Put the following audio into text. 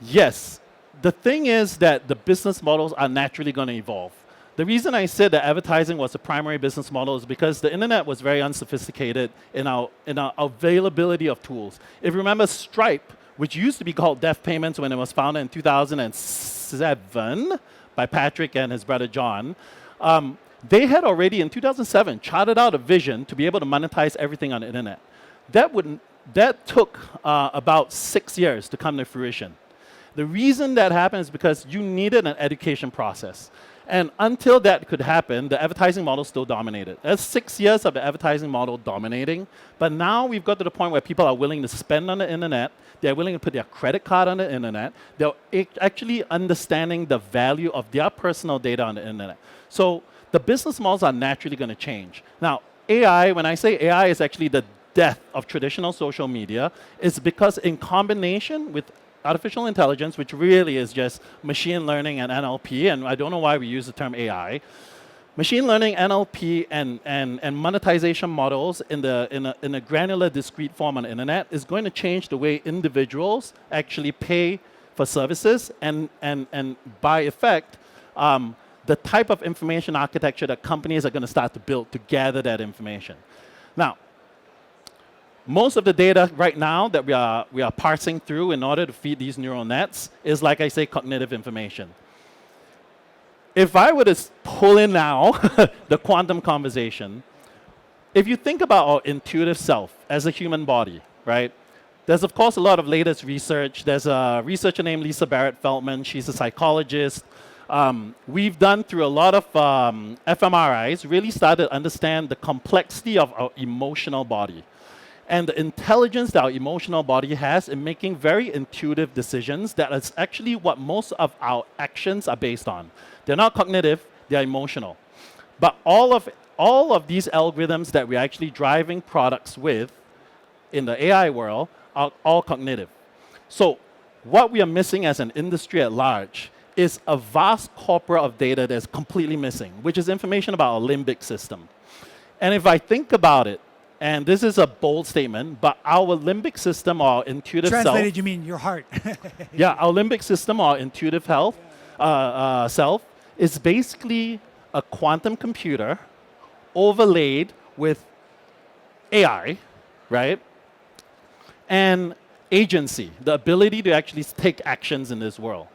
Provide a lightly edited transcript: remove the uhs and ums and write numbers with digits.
Yes, the thing is that the business models are naturally going to evolve. The reason I said that advertising was the primary business model is because the internet was very unsophisticated in our availability of tools. If you remember Stripe, which used to be called Deaf Payments when it was founded in 2007 by Patrick and his brother John, they had already in 2007 charted out a vision to be able to monetize everything on the internet. That took about 6 years to come to fruition. The reason that happened is because you needed an education process. And until that could happen, the advertising model still dominated. That's 6 years of the advertising model dominating. But now we've got to the point where people are willing to spend on the internet. They're willing to put their credit card on the internet. They're actually understanding the value of their personal data on the internet. So the business models are naturally going to change. Now, AI, when I say AI is actually the death of traditional social media, is because in combination with artificial intelligence, which really is just machine learning and NLP, and I don't know why we use the term AI. Machine learning, NLP, and monetization models in a granular, discrete form on the internet is going to change the way individuals actually pay for services, and by effect, the type of information architecture that companies are going to start to build to gather that information. Now, most of the data right now that we are parsing through in order to feed these neural nets is, like I say, cognitive information. If I were to pull in now the quantum conversation, if you think about our intuitive self as a human body, right? There's, of course, a lot of latest research. There's a researcher named Lisa Barrett-Feldman. She's a psychologist. We've done through a lot of fMRIs, really started to understand the complexity of our emotional body and the intelligence that our emotional body has in making very intuitive decisions. That is actually what most of our actions are based on. They're not cognitive, they're emotional. But all of these algorithms that we're actually driving products with in the AI world are all cognitive. So what we are missing as an industry at large is a vast corpora of data that's completely missing, which is information about our limbic system. And if I think about it, and this is a bold statement, but our limbic system, or intuitive Translated, self. you mean your heart. Yeah, our limbic system, or intuitive self, is basically a quantum computer overlaid with AI, right? And agency, the ability to actually take actions in this world.